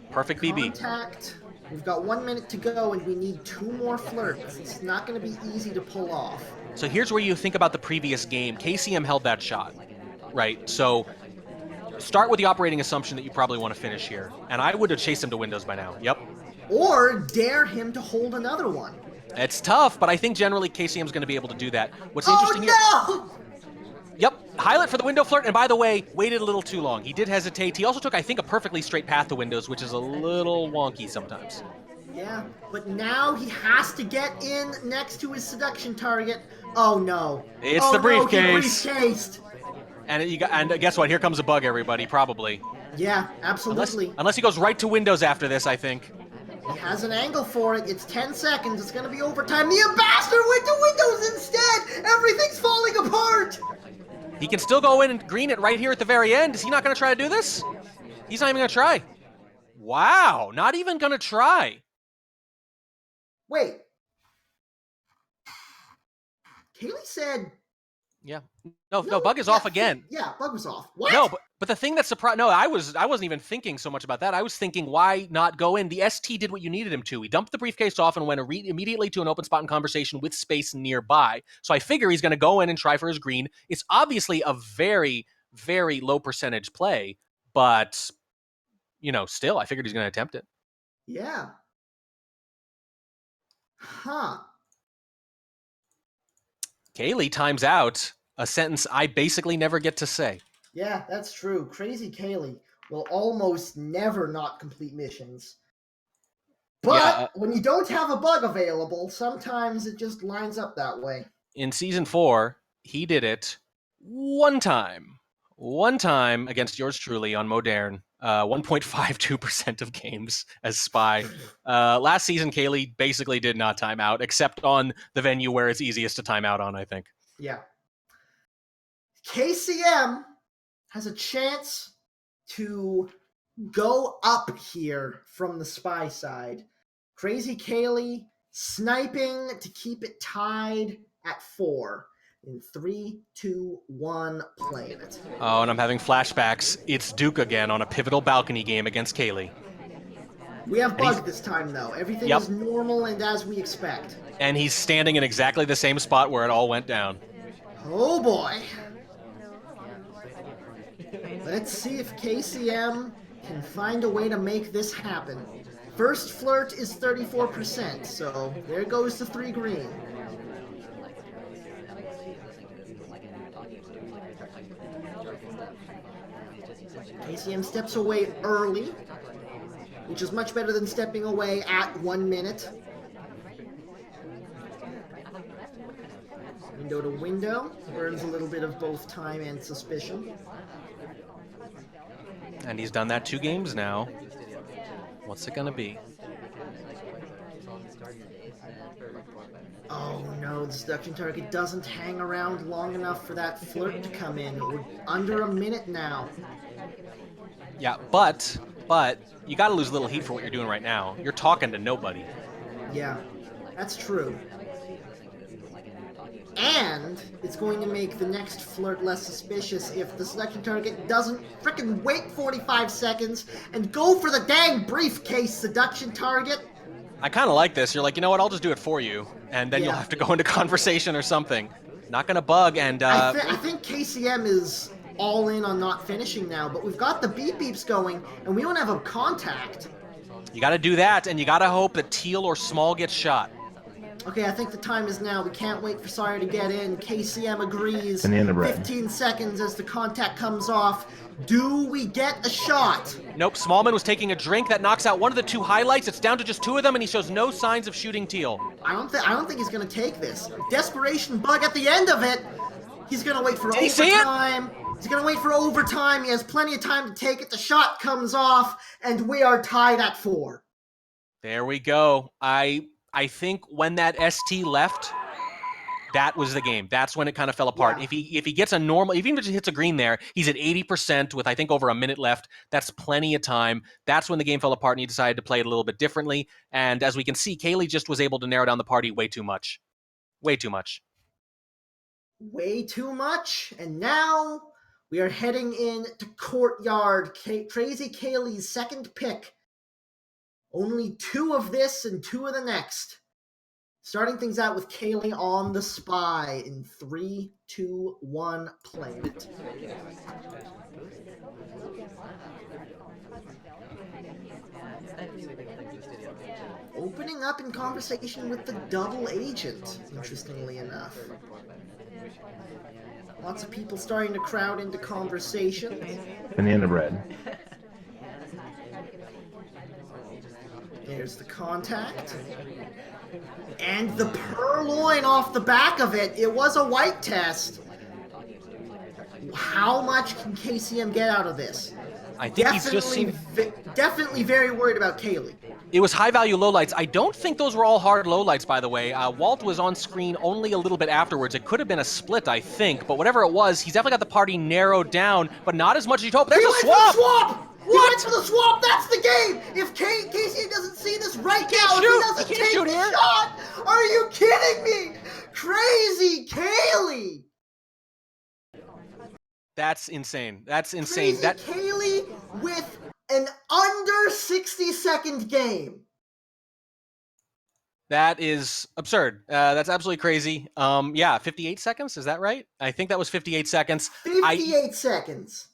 Speaker 2: Perfect BB.
Speaker 1: Contact. We've got 1 minute to go, and we need 2 more flirts. It's not going to be easy to pull off.
Speaker 2: So here's where you think about the previous game. KCM held that shot, right? So start with the operating assumption that you probably want to finish here. And I would have chased him to windows by now. Yep.
Speaker 1: Or dare him to hold another one.
Speaker 2: It's tough, but I think generally KCM's going to be able to do that. What's interesting here...
Speaker 1: Oh, no!
Speaker 2: Yep, highlight for the window flirt, and by the way, waited a little too long. He did hesitate. He also took, I think, a perfectly straight path to windows, which is a little wonky sometimes.
Speaker 1: Yeah, but now he has to get in next to his seduction target. Oh, no.
Speaker 2: It's the briefcase.
Speaker 1: No, he briefcased.
Speaker 2: And guess what? Here comes a bug, everybody, probably.
Speaker 1: Yeah, absolutely.
Speaker 2: Unless he goes right to windows after this, I think.
Speaker 1: He has an angle for it. It's 10 seconds. It's going to be overtime. The ambassador went to windows instead. Everything's falling apart.
Speaker 2: He can still go in and green it right here at the very end. Is he not going to try to do this? He's not even going to try. Wow, not even going to try.
Speaker 1: Wait. Kaylee said...
Speaker 2: Yeah. No, bug is off again.
Speaker 1: Yeah, bug was off. What?
Speaker 2: No, but the thing that surprised... No, I wasn't even thinking so much about that. I was thinking, why not go in? The ST did what you needed him to. He dumped the briefcase off and went immediately to an open spot in conversation with space nearby. So I figure he's going to go in and try for his green. It's obviously a very, very low percentage play, but, still, I figured he's going to attempt it.
Speaker 1: Yeah. Huh.
Speaker 2: Kaylee times out, a sentence I basically never get to say.
Speaker 1: Yeah, that's true. KrazyCaley will almost never not complete missions. But
Speaker 2: Yeah,
Speaker 1: when you don't have a bug available, sometimes it just lines up that way.
Speaker 2: in season 4, he did it one time. One time against yours truly on Modern. 1.52% of games as Spy. Last season, Kaylee basically did not time out, except on the venue where it's easiest to time out on, I think.
Speaker 1: Yeah. KCM has a chance to go up here from the Spy side. KrazyCaley sniping to keep it tied at 4. In 3, 2, 1, playing it.
Speaker 2: Oh, and I'm having flashbacks. It's Duke again on a pivotal balcony game against Kaylee.
Speaker 1: We have bug this time, though. Everything is normal and as we expect.
Speaker 2: And he's standing in exactly the same spot where it all went down.
Speaker 1: Oh boy. Let's see if KCM can find a way to make this happen. First flirt is 34%, so there goes the 3 green. KCM steps away early, which is much better than stepping away at 1 minute. Window to window, burns a little bit of both time and suspicion.
Speaker 2: And he's done that 2 games now. What's it gonna be?
Speaker 1: Oh no, the seduction target doesn't hang around long enough for that flirt to come in. We're under a minute now.
Speaker 2: Yeah, but you gotta lose a little heat for what you're doing right now. You're talking to nobody.
Speaker 1: Yeah, that's true. And it's going to make the next flirt less suspicious if the seduction target doesn't frickin' wait 45 seconds and go for the dang briefcase, seduction target.
Speaker 2: I kind of like this. You're like, you know what? I'll just do it for you, and then you'll have to go into conversation or something. Not gonna bug, and
Speaker 1: I think KCM is all in on not finishing now, but we've got the beep beeps going, and we don't have a contact.
Speaker 2: You got to do that, and you got to hope that Teal or Small gets shot.
Speaker 1: Okay, I think the time is now. We can't wait for Sawyer to get in. KCM agrees.
Speaker 4: Banana bread.
Speaker 1: 15 seconds as the contact comes off. Do we get a shot?
Speaker 2: Nope, Smallman was taking a drink. That knocks out one of the 2 highlights. It's down to just 2 of them, and he shows no signs of shooting Teal.
Speaker 1: I don't think he's gonna take this. Desperation bug at the end of it. He's gonna wait for overtime. He's gonna wait for overtime. He has plenty of time to take it. The shot comes off, and we are tied at 4.
Speaker 2: There we go. I think when that ST left, that was the game. That's when it kind of fell apart.
Speaker 1: Yeah.
Speaker 2: If he gets a normal, if he even just hits a green there, he's at 80% with I think over a minute left. That's plenty of time. That's when the game fell apart and he decided to play it a little bit differently. And as we can see, Kaylee just was able to narrow down the party way too much. Way too much.
Speaker 1: Way too much. And now we are heading in to Courtyard. KrazyCaley's second pick. Only 2 of this and 2 of the next. Starting things out with Kaylee on the Spy in 3, 2, 1, playing it. Opening up in conversation with the double agent, interestingly enough. Lots of people starting to crowd into conversation.
Speaker 4: Banana bread.
Speaker 1: There's the contact. And the purloin off the back of it. It was a white test. How much can KCM get out of this?
Speaker 2: I think he's just seen...
Speaker 1: Definitely very worried about Kaylee.
Speaker 2: It was high-value lowlights. I don't think those were all hard lowlights, by the way. Walt was on screen only a little bit afterwards. It could have been a split, I think. But whatever it was, he's definitely got the party narrowed down, but not as much as you'd hope. There's a swap!
Speaker 1: He went for the swap! That's the game! If KCM doesn't see this right now, if he doesn't take the shot, are you kidding me? KrazyCaley!
Speaker 2: That's insane. That's insane.
Speaker 1: KrazyCaley with an under 60-second game.
Speaker 2: That is absurd. That's absolutely crazy. Yeah, 58 seconds, is that right? I think that was 58 seconds.
Speaker 1: 58 seconds.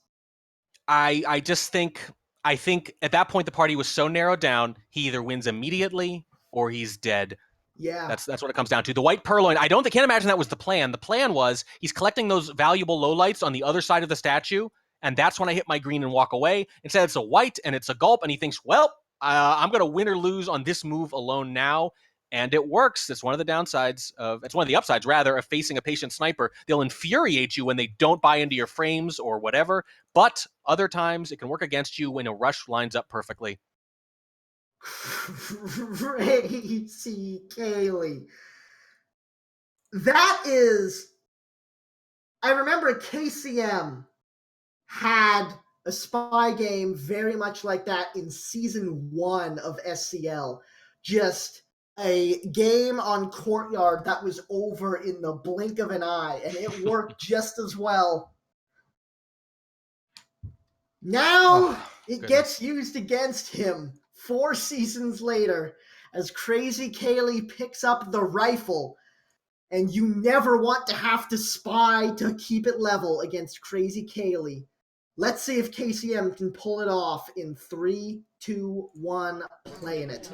Speaker 2: I just think at that point the party was so narrowed down, he either wins immediately or he's dead.
Speaker 1: Yeah.
Speaker 2: That's what it comes down to. The white purloin, can't imagine that was the plan. The plan was he's collecting those valuable lowlights on the other side of the statue, and that's when I hit my green and walk away. Instead, it's a white, and it's a gulp, and he thinks, well, I'm going to win or lose on this move alone now. And it works. It's one of the downsides it's one of the upsides, rather, of facing a patient sniper. They'll infuriate you when they don't buy into your frames or whatever, but other times it can work against you when a rush lines up perfectly.
Speaker 1: KrazyCaley. That is, I remember KCM had a spy game very much like that in season 1 of SCL. Just a game on Courtyard that was over in the blink of an eye, and it worked just as well. Now it gets used against him 4 seasons later as KrazyCaley picks up the rifle, and you never want to have to spy to keep it level against KrazyCaley. Let's see if KCM can pull it off in 3, 2, 1, playing it.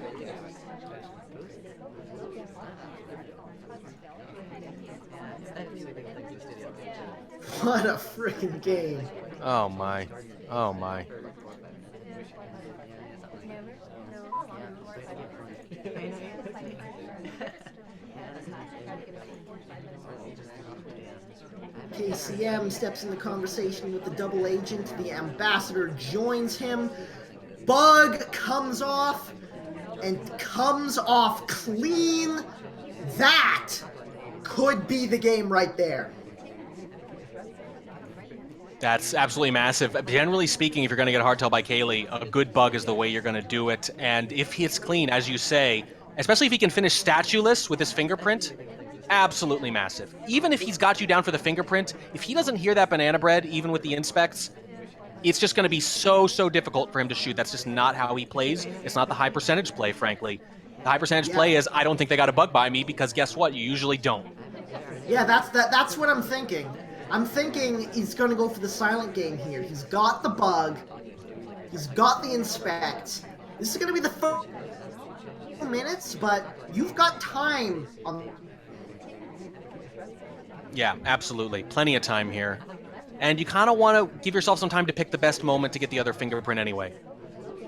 Speaker 1: What a freaking game.
Speaker 2: Oh my. Oh my.
Speaker 1: KCM steps in the conversation with the double agent. The ambassador joins him. Bug comes off, and comes off clean. That could be the game right there.
Speaker 2: That's absolutely massive. Generally speaking, if you're going to get a hardtail by Kaylee, a good bug is the way you're going to do it. And if it's clean, as you say, especially if he can finish statueless with his fingerprint, absolutely massive. Even if he's got you down for the fingerprint, if he doesn't hear that banana bread, even with the inspects, it's just going to be so difficult for him to shoot. That's just not how he plays. It's not the high percentage play, frankly. The high percentage play is, I don't think they got a bug by me, because guess what? You usually don't.
Speaker 1: Yeah, that's what I'm thinking. I'm thinking he's going to go for the silent game here. He's got the bug. He's got the inspect. This is going to be the first minutes, but you've got time on...
Speaker 2: Yeah, absolutely. Plenty of time here. And you kind of want to give yourself some time to pick the best moment to get the other fingerprint anyway.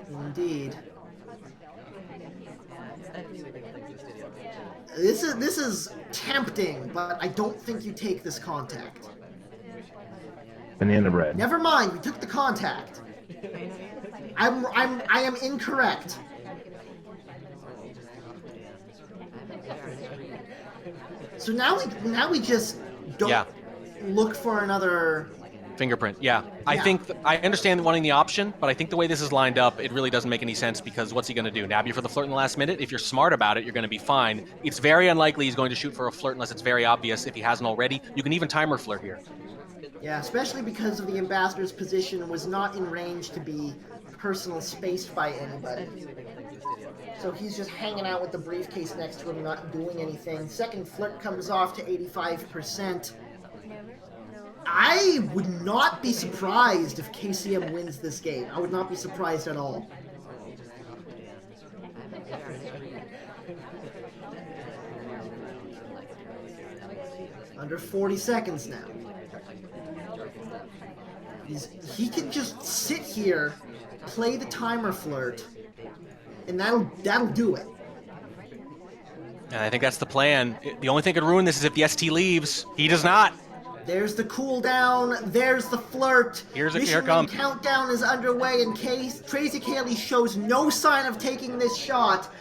Speaker 1: Indeed. This is tempting, but I don't think you take this contact.
Speaker 4: Banana bread.
Speaker 1: Never mind, we took the contact. I am incorrect. So now we just don't look for another
Speaker 2: fingerprint. Yeah. I think I understand wanting the option, but I think the way this is lined up, it really doesn't make any sense, because what's he going to do? Nab you for the flirt in the last minute? If you're smart about it, you're going to be fine. It's very unlikely he's going to shoot for a flirt unless it's very obvious. If he hasn't already, you can even timer flirt here.
Speaker 1: Yeah, especially because of the ambassador's position was not in range to be personal spaced by anybody. So he's just hanging out with the briefcase next to him, not doing anything. Second flirt comes off to 85%. I would not be surprised if KCM wins this game. I would not be surprised at all. Under 40 seconds now. He can just sit here, play the timer flirt, and that'll do it.
Speaker 2: And I think that's the plan. The only thing that could ruin this is if the ST leaves. He does not.
Speaker 1: There's the cooldown. There's the flirt.
Speaker 2: Here
Speaker 1: Mission
Speaker 2: comes.
Speaker 1: Countdown is underway, and KrazyCaley shows no sign of taking this shot.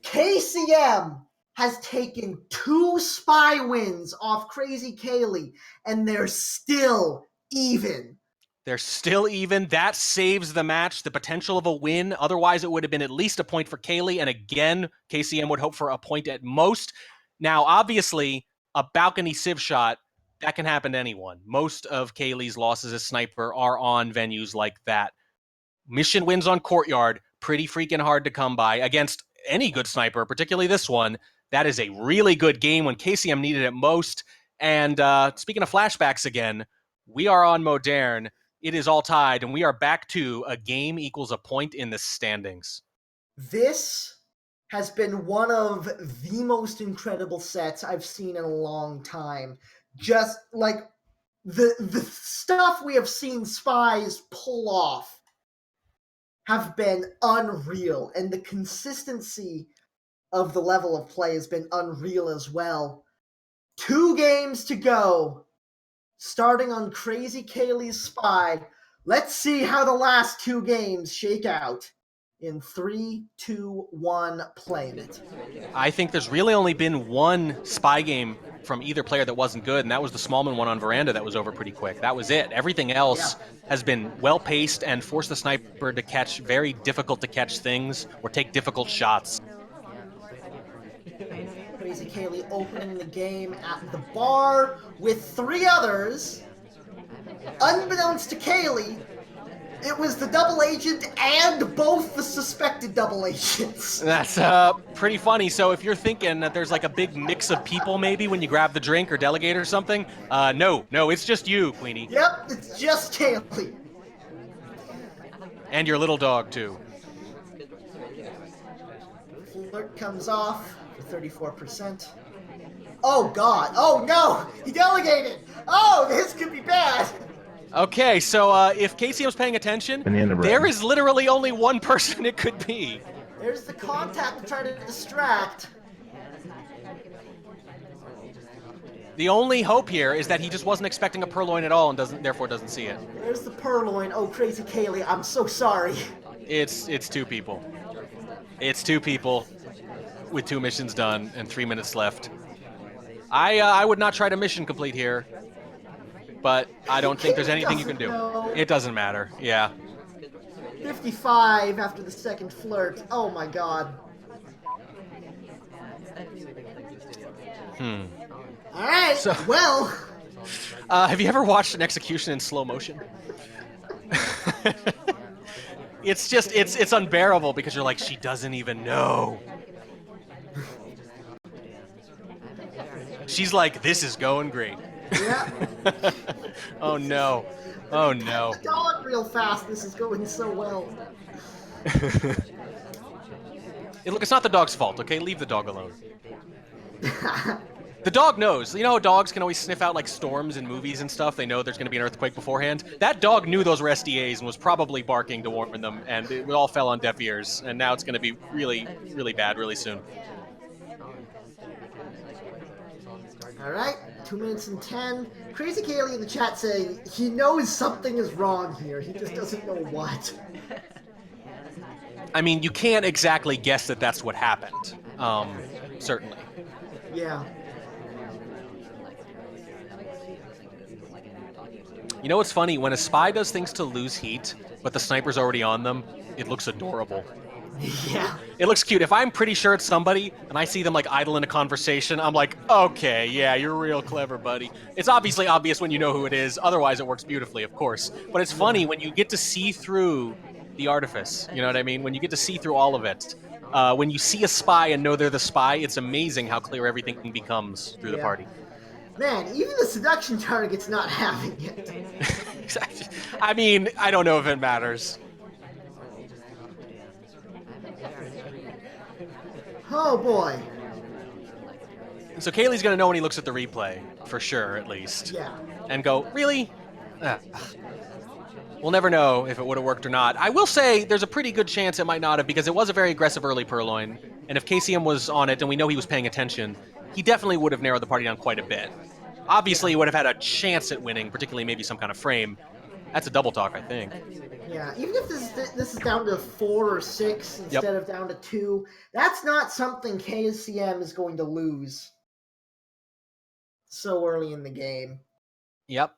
Speaker 1: KCM has taken 2 spy wins off KrazyCaley, and they're still even.
Speaker 2: They're still even. That saves the match, the potential of a win. Otherwise, it would have been at least a point for Kaylee. And again, KCM would hope for a point at most. Now, obviously, a balcony civ shot, that can happen to anyone. Most of Kaylee's losses as sniper are on venues like that. Mission wins on Courtyard, pretty freaking hard to come by against any good sniper, particularly this one. That is a really good game when KCM needed it most. And speaking of flashbacks again, we are on Modern. It is all tied, and we are back to a game equals a point in the standings.
Speaker 1: This has been one of the most incredible sets I've seen in a long time. Just like the stuff we have seen spies pull off have been unreal, and the consistency of the level of play has been unreal as well. 2 games to go, starting on KrazyCaley's Spy. Let's see how the last 2 games shake out. In 3, 2, 1, playing it.
Speaker 2: I think there's really only been one spy game from either player that wasn't good, and that was the Smallman one on Veranda that was over pretty quick. That was it. Everything else has been well-paced and forced the sniper to catch very difficult-to-catch things or take difficult shots.
Speaker 1: KrazyCaley opening the game at the bar with 3 others. Unbeknownst to Kaylee, it was the double agent and both the suspected double agents.
Speaker 2: That's pretty funny. So if you're thinking that there's like a big mix of people maybe when you grab the drink or delegate or something, no, it's just you, Queenie.
Speaker 1: Yep, it's just Kaylee.
Speaker 2: And your little dog, too.
Speaker 1: Flirt comes off for 34%. Oh, God. Oh, no. He delegated. Oh, this could be bad.
Speaker 2: Okay, so if KCM's paying attention, there is literally only one person it could be.
Speaker 1: There's the contact to try to distract.
Speaker 2: The only hope here is that he just wasn't expecting a purloin at all and therefore doesn't see it.
Speaker 1: There's the purloin. Oh, KrazyCaley, I'm so sorry.
Speaker 2: It's 2 people. It's 2 people with 2 missions done and 3 minutes left. I would not try to mission complete here, but I don't think there's anything you can do. It doesn't matter. Yeah.
Speaker 1: 55 after the second flirt. Oh my God. All right.
Speaker 2: So,
Speaker 1: well.
Speaker 2: Have you ever watched an execution in slow motion? It's unbearable because you're like, she doesn't even know. She's like, this is going great.
Speaker 1: Yeah.
Speaker 2: Oh no. Oh no.
Speaker 1: The dog real fast. This is going so well.
Speaker 2: Look, it's not the dog's fault, okay? Leave the dog alone. The dog knows. You know how dogs can always sniff out like storms in movies and stuff? They know there's going to be an earthquake beforehand. That dog knew those were SDAs and was probably barking to warn them, and it all fell on deaf ears. And now it's going to be really, really bad really soon.
Speaker 1: All right, 2 minutes and 10. KrazyCaley in the chat saying he knows something is wrong here. He just doesn't know what.
Speaker 2: I mean, you can't exactly guess that that's what happened. Certainly.
Speaker 1: Yeah.
Speaker 2: You know what's funny? When a spy does things to lose heat, but the sniper's already on them, it looks adorable.
Speaker 1: Yeah.
Speaker 2: It looks cute. If I'm pretty sure it's somebody and I see them like idle in a conversation, I'm like, okay, yeah, you're real clever, buddy. It's obviously obvious when you know who it is. Otherwise, it works beautifully, of course. But it's funny when you get to see through the artifice. You know what I mean? When you get to see through all of it. When you see a spy and know they're the spy, it's amazing how clear everything becomes through the party.
Speaker 1: Man, even the seduction target's not having it.
Speaker 2: I mean, I don't know if it matters.
Speaker 1: Oh boy.
Speaker 2: So Kaylee's going to know when he looks at the replay, for sure, at least.
Speaker 1: Yeah.
Speaker 2: And go, really? We'll never know if it would have worked or not. I will say there's a pretty good chance it might not have, because it was a very aggressive early purloin. And if KCM was on it, and we know he was paying attention, he definitely would have narrowed the party down quite a bit. Obviously, he would have had a chance at winning, particularly maybe some kind of frame. That's a double talk, I think.
Speaker 1: Yeah, even if this is down to 4 or 6 instead of down to 2, that's not something KCM is going to lose so early in the game.
Speaker 2: Yep.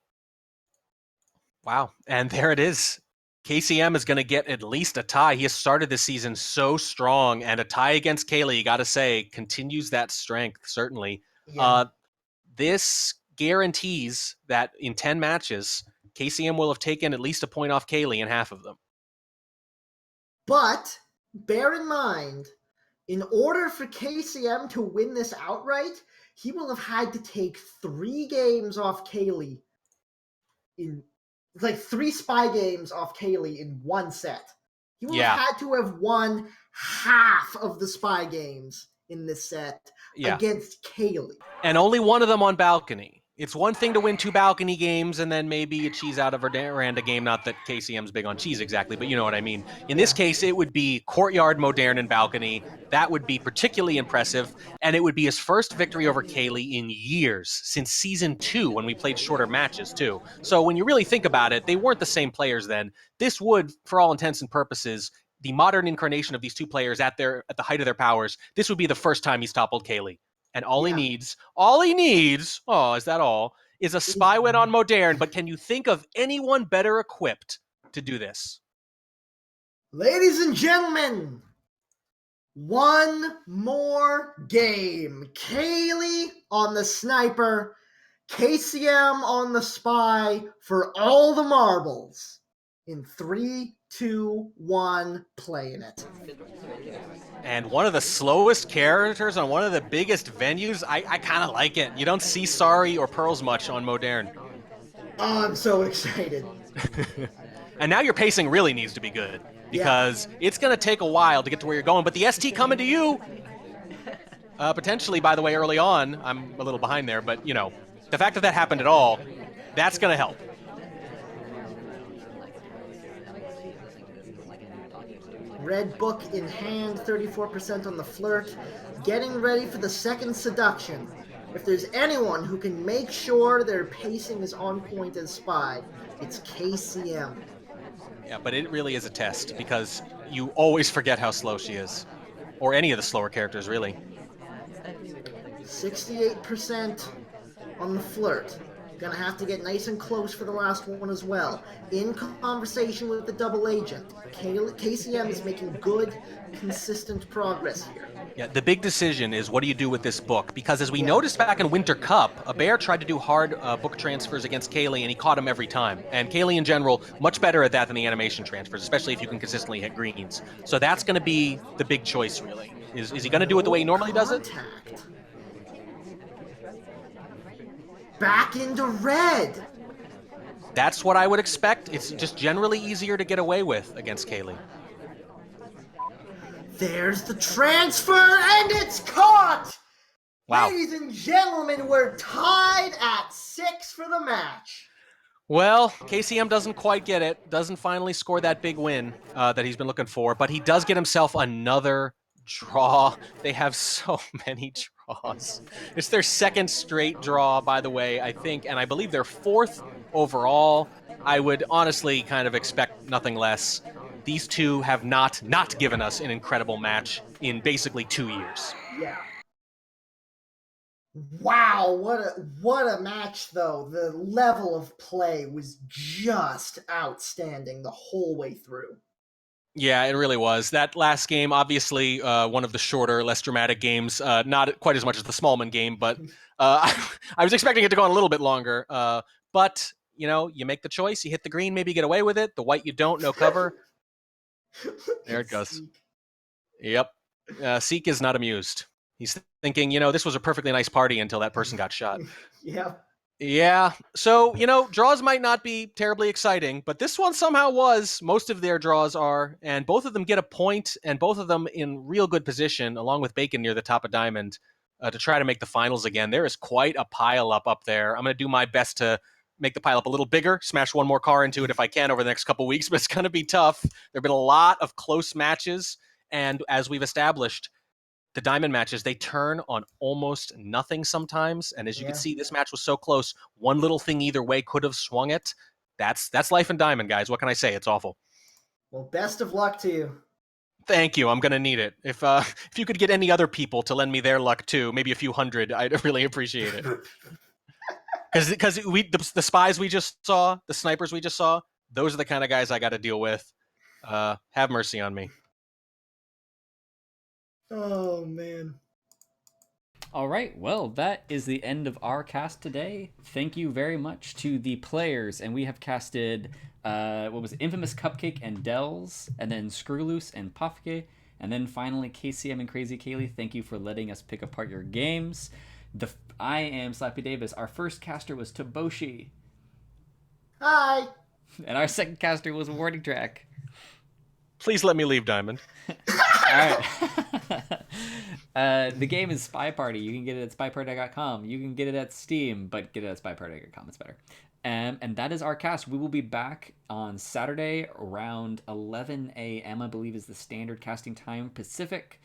Speaker 2: Wow. And there it is. KCM is going to get at least a tie. He has started this season so strong, and a tie against Kaylee, you got to say, continues that strength, certainly.
Speaker 1: Yeah.
Speaker 2: This guarantees that in 10 matches, KCM will have taken at least a point off Kaylee in half of them.
Speaker 1: But bear in mind, in order for KCM to win this outright, he will have had to take 3 games off Kaylee in... like 3 spy games off Kaylee in one set. He would have had to have won half of the spy games in this set against Kaylee.
Speaker 2: And only one of them on balcony. It's one thing to win 2 balcony games and then maybe a cheese out of a Veranda game. Not that KCM's big on cheese exactly, but you know what I mean. In this case, it would be Courtyard, Modern, and balcony. That would be particularly impressive. And it would be his first victory over Kaylee in years, since season 2 when we played shorter matches too. So when you really think about it, they weren't the same players then. This would, for all intents and purposes, the modern incarnation of these two players at the height of their powers, this would be the first time he's toppled Kaylee. And all he needs, is that all, is a spy win on Modern. But can you think of anyone better equipped to do this?
Speaker 1: Ladies and gentlemen, one more game. Kaylee on the sniper, KCM on the spy for all the marbles. In 3, 2, 1, playing it.
Speaker 2: And one of the slowest characters on one of the biggest venues, I kind of like it. You don't see Sorry or Pearls much on Modern.
Speaker 1: Oh, I'm so excited.
Speaker 2: And now your pacing really needs to be good, because it's going to take a while to get to where you're going. But the ST coming to you, potentially, by the way, early on. I'm a little behind there, but, the fact that happened at all, that's going to help.
Speaker 1: Red book in hand, 34% on the flirt, getting ready for the second seduction. If there's anyone who can make sure their pacing is on point as spy, it's KCM.
Speaker 2: Yeah, but it really is a test, because you always forget how slow she is. Or any of the slower characters, really.
Speaker 1: 68% on the flirt. Gonna have to get nice and close for the last one as well. In conversation with the double agent, KCM is making good, consistent progress here.
Speaker 2: Yeah, the big decision is, what do you do with this book? Because as we noticed back in Winter Cup, a bear tried to do hard book transfers against Kaylee, and he caught him every time. And Kaylee, in general, much better at that than the animation transfers, especially if you can consistently hit greens. So that's going to be the big choice, really. Is he going to do it the way he normally does it?
Speaker 1: Back into red.
Speaker 2: That's what I would expect. It's just generally easier to get away with against Kaylee.
Speaker 1: There's the transfer, and it's caught!
Speaker 2: Wow.
Speaker 1: Ladies and gentlemen, we're tied at 6 for the match.
Speaker 2: Well, KCM doesn't quite get it, doesn't finally score that big win that he's been looking for, but he does get himself another draw. They have so many draws. It's their second straight draw, by the way, I think, and I believe their 4th overall. I would honestly kind of expect nothing less. These two have not given us an incredible match in basically 2 years.
Speaker 1: Yeah. Wow, what a match, though. The level of play was just outstanding the whole way through.
Speaker 2: Yeah, it really was. That last game, obviously, one of the shorter, less dramatic games. Not quite as much as the Smallman game, but I was expecting it to go on a little bit longer. But, you make the choice. You hit the green, maybe you get away with it. The white, you don't, no cover. There it goes. Yep. Seek is not amused. He's thinking, this was a perfectly nice party until that person got shot.
Speaker 1: Yeah.
Speaker 2: Yeah. So, draws might not be terribly exciting, but this one somehow was. Most of their draws are, and both of them get a point, and both of them in real good position, along with Bacon near the top of Diamond, to try to make the finals again. There is quite a pile up there. I'm going to do my best to make the pile up a little bigger, smash one more car into it if I can over the next couple weeks, but it's going to be tough. There have been a lot of close matches, and as we've established, the Diamond matches, they turn on almost nothing sometimes, and as you can see, this match was so close. One little thing either way could have swung it. That's life in Diamond, guys. What can I say? It's awful.
Speaker 1: Well, best of luck to you.
Speaker 2: Thank you. I'm going to need it. If you could get any other people to lend me their luck too, maybe a few hundred, I'd really appreciate it. Because the spies we just saw, the snipers we just saw, those are the kind of guys I got to deal with. Have mercy on me.
Speaker 1: Oh, man.
Speaker 3: All right, well, that is the end of our cast today. Thank you very much to the players, and we have casted, Infamous Cupcake and Dells, and then Screw Loose and Puffke, and then finally KCM and KrazyCaley. Thank you for letting us pick apart your games. I am Slappy Davis. Our first caster was Toboshi.
Speaker 1: Hi.
Speaker 3: And our second caster was Warning Track.
Speaker 2: Please let me leave, Diamond.
Speaker 3: right. The game is SpyParty. You can get it at SpyParty.com. You can get it at Steam, but get it at SpyParty.com. It's better. And that is our cast. We will be back on Saturday around 11 a.m., I believe is the standard casting time Pacific.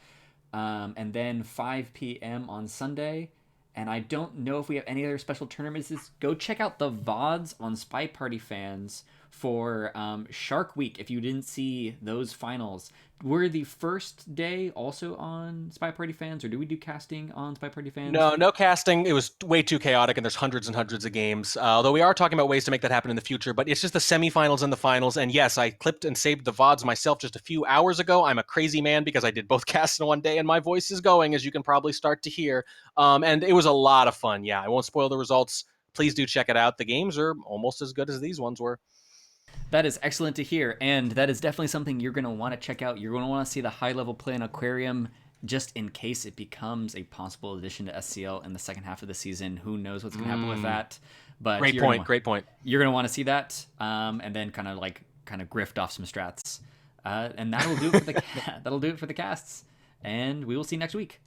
Speaker 3: And then 5 p.m. on Sunday. And I don't know if we have any other special tournaments. Go check out the VODs on SpyParty fans for Shark Week if you didn't see those finals. Were the first day also on SpyParty fans, or do we do casting on SpyParty fans?
Speaker 2: No casting. It was way too chaotic, and there's hundreds and hundreds of games. Although we are talking about ways to make that happen in the future, but it's just the semifinals and the finals. And yes, I clipped and saved the VODs myself just a few hours ago. I'm a crazy man because I did both casts in one day, and my voice is going, as you can probably start to hear. And it was a lot of fun. Yeah, I won't spoil the results. Please do check it out. The games are almost as good as these ones were.
Speaker 3: That is excellent to hear, and that is definitely something you're going to want to check out. You're going to want to see the high-level play on Aquarium, just in case it becomes a possible addition to SCL in the second half of the season. Who knows what's going to happen with that? But
Speaker 2: Great point.
Speaker 3: You're going to want to see that, and then kind of grift off some strats, and that'll do it for the casts. And we will see you next week.